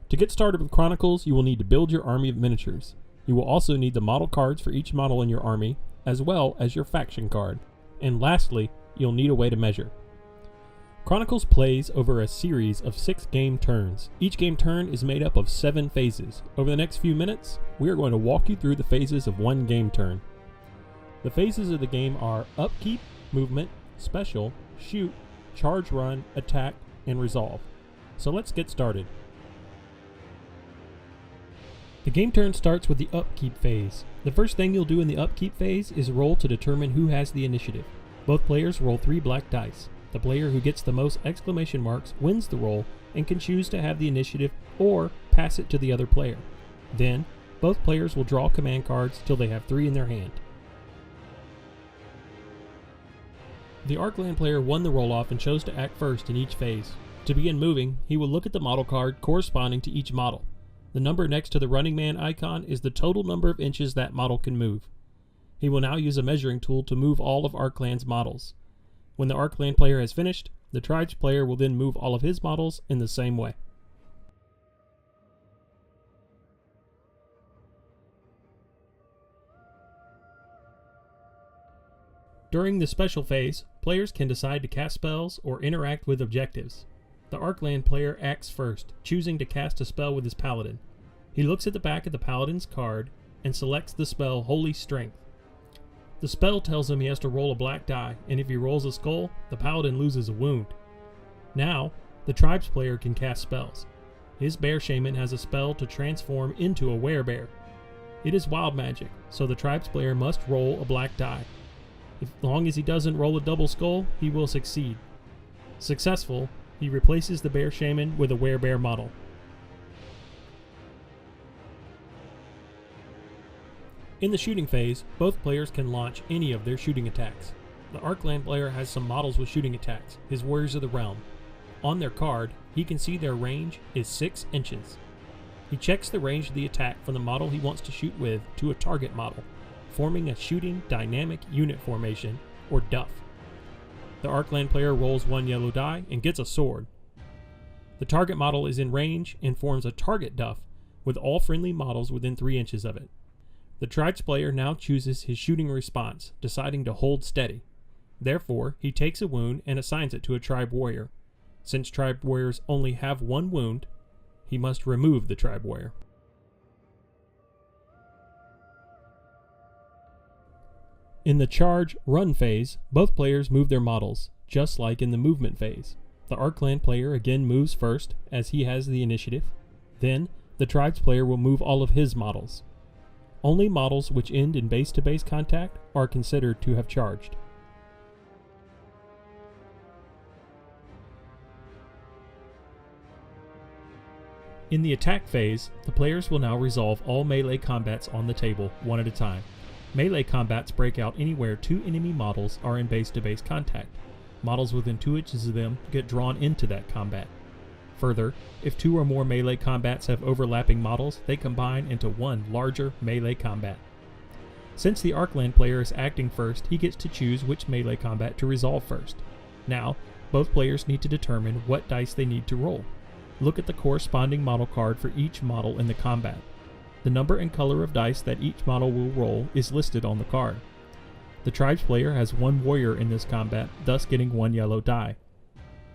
To get started with Chronicles, you will need to build your army of miniatures. You will also need the model cards for each model in your army, as well as your faction card. And lastly, you'll need a way to measure. Chronicles plays over a series of 6 game turns. Each game turn is made up of 7 phases. Over the next few minutes, we are going to walk you through the phases of one game turn. The phases of the game are upkeep, movement, special, shoot, charge run, attack, and resolve. So let's get started. The game turn starts with the upkeep phase. The first thing you'll do in the upkeep phase is roll to determine who has the initiative. Both players roll 3 black dice. The player who gets the most exclamation marks wins the roll and can choose to have the initiative or pass it to the other player. Then, both players will draw command cards till they have 3 in their hand. The Arcland player won the roll-off and chose to act first in each phase. To begin moving, he will look at the model card corresponding to each model. The number next to the running man icon is the total number of inches that model can move. He will now use a measuring tool to move all of Arcland's models. When the Arcland player has finished, the Tribes player will then move all of his models in the same way. During the special phase, players can decide to cast spells or interact with objectives. The Arcland player acts first, choosing to cast a spell with his paladin. He looks at the back of the paladin's card and selects the spell Holy Strength. The spell tells him he has to roll a black die, and if he rolls a skull, the paladin loses a wound. Now, the Tribes player can cast spells. His bear shaman has a spell to transform into a werebear. It is wild magic, so the Tribes player must roll a black die. As long as he doesn't roll a double skull, he will succeed. Successful, he replaces the bear shaman with a werebear model. In the shooting phase, both players can launch any of their shooting attacks. The Arcland player has some models with shooting attacks, his Warriors of the Realm. On their card, he can see their range is 6 inches. He checks the range of the attack from the model he wants to shoot with to a target model, forming a shooting dynamic unit formation, or DUF. The Arcland player rolls 1 yellow die and gets a sword. The target model is in range and forms a target DUF with all friendly models within 3 inches of it. The Tribes player now chooses his shooting response, deciding to hold steady. Therefore, he takes a wound and assigns it to a Tribe warrior. Since Tribe warriors only have 1 wound, he must remove the Tribe warrior. In the charge run phase, both players move their models, just like in the movement phase. The Arcland player again moves first, as he has the initiative. Then, the Tribes player will move all of his models. Only models which end in base-to-base contact are considered to have charged. In the attack phase, the players will now resolve all melee combats on the table, one at a time. Melee combats break out anywhere 2 enemy models are in base-to-base contact. Models within 2 inches of them get drawn into that combat. Further, if 2 or more melee combats have overlapping models, they combine into one larger melee combat. Since the Arcland player is acting first, he gets to choose which melee combat to resolve first. Now, both players need to determine what dice they need to roll. Look at the corresponding model card for each model in the combat. The number and color of dice that each model will roll is listed on the card. The Tribes player has 1 warrior in this combat, thus getting 1 yellow die.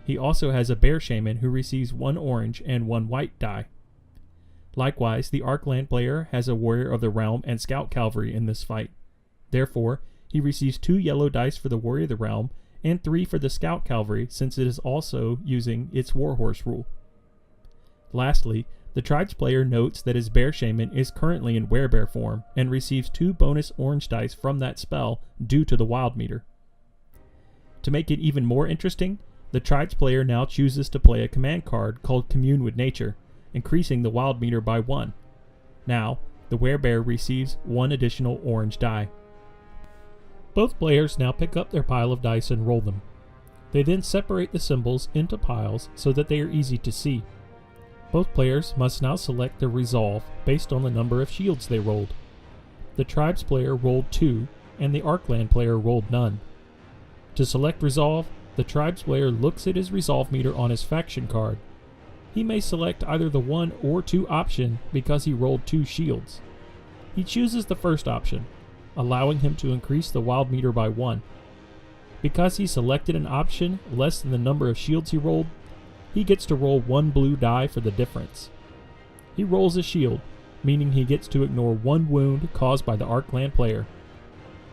He also has a bear shaman who receives 1 orange and 1 white die. Likewise, the Arcland player has a warrior of the realm and scout cavalry in this fight. Therefore, he receives 2 yellow dice for the warrior of the realm and 3 for the scout cavalry, since it is also using its warhorse rule. Lastly, the Tribes player notes that his bear shaman is currently in werebear form and receives 2 bonus orange dice from that spell due to the wild meter. To make it even more interesting, the Tribes player now chooses to play a command card called Commune with Nature, increasing the wild meter by 1. Now, the werebear receives 1 additional orange die. Both players now pick up their pile of dice and roll them. They then separate the symbols into piles so that they are easy to see. Both players must now select their resolve based on the number of shields they rolled. The Tribes player rolled 2, and the Arcland player rolled none. To select resolve, the Tribes player looks at his resolve meter on his faction card. He may select either the 1 or 2 option because he rolled 2 shields. He chooses the first option, allowing him to increase the wild meter by 1. Because he selected an option less than the number of shields he rolled, he gets to roll 1 blue die for the difference. He rolls a shield, meaning he gets to ignore 1 wound caused by the Arcland player.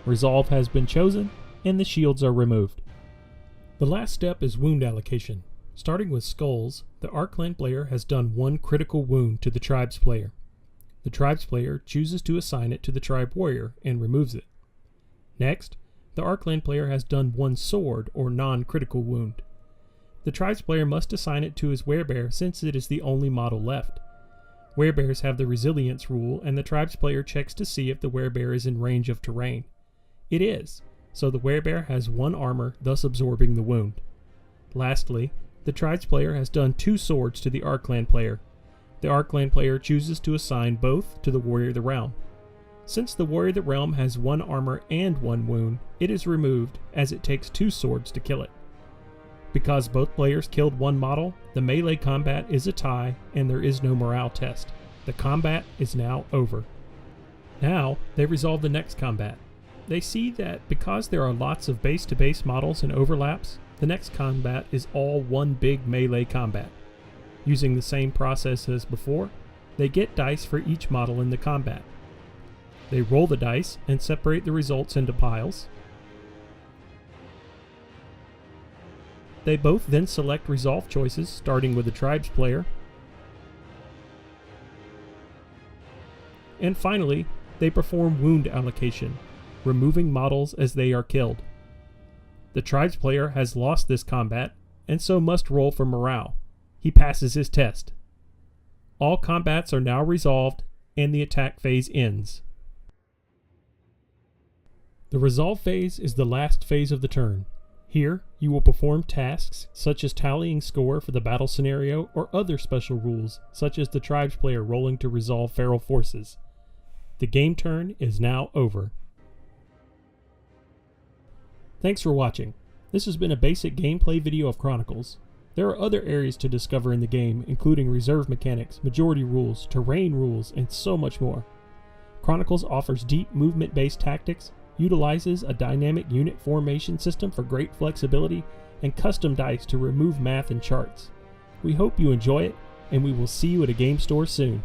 Resolve has been chosen, and the shields are removed. The last step is wound allocation. Starting with skulls, the Arcland player has done 1 critical wound to the tribe's player. The tribe's player chooses to assign it to the tribe warrior and removes it. Next, the Arcland player has done 1 sword or non-critical wound. The tribe's player must assign it to his werebear since it is the only model left. Werebears have the resilience rule, and the tribe's player checks to see if the werebear is in range of terrain. It is, so the werebear has 1 armor, thus absorbing the wound. Lastly, the tribe's player has done 2 swords to the Arcland player. The Arcland player chooses to assign both to the Warrior of the Realm. Since the Warrior of the Realm has 1 armor and 1 wound, it is removed as it takes 2 swords to kill it. Because both players killed 1 model, the melee combat is a tie and there is no morale test. The combat is now over. Now, they resolve the next combat. They see that because there are lots of base-to-base models and overlaps, the next combat is all one big melee combat. Using the same process as before, they get dice for each model in the combat. They roll the dice and separate the results into piles. They both then select resolve choices, starting with the tribe's player. And finally, they perform wound allocation, removing models as they are killed. The tribe's player has lost this combat, and so must roll for morale. He passes his test. All combats are now resolved, and the attack phase ends. The resolve phase is the last phase of the turn. Here, you will perform tasks such as tallying score for the battle scenario or other special rules, such as the tribe's player rolling to resolve feral forces. The game turn is now over. Thanks for watching. This has been a basic gameplay video of Chronicles. There are other areas to discover in the game, including reserve mechanics, majority rules, terrain rules, and so much more. Chronicles offers deep movement-based tactics, utilizes a dynamic unit formation system for great flexibility, and custom dice to remove math and charts. We hope you enjoy it, and we will see you at a game store soon.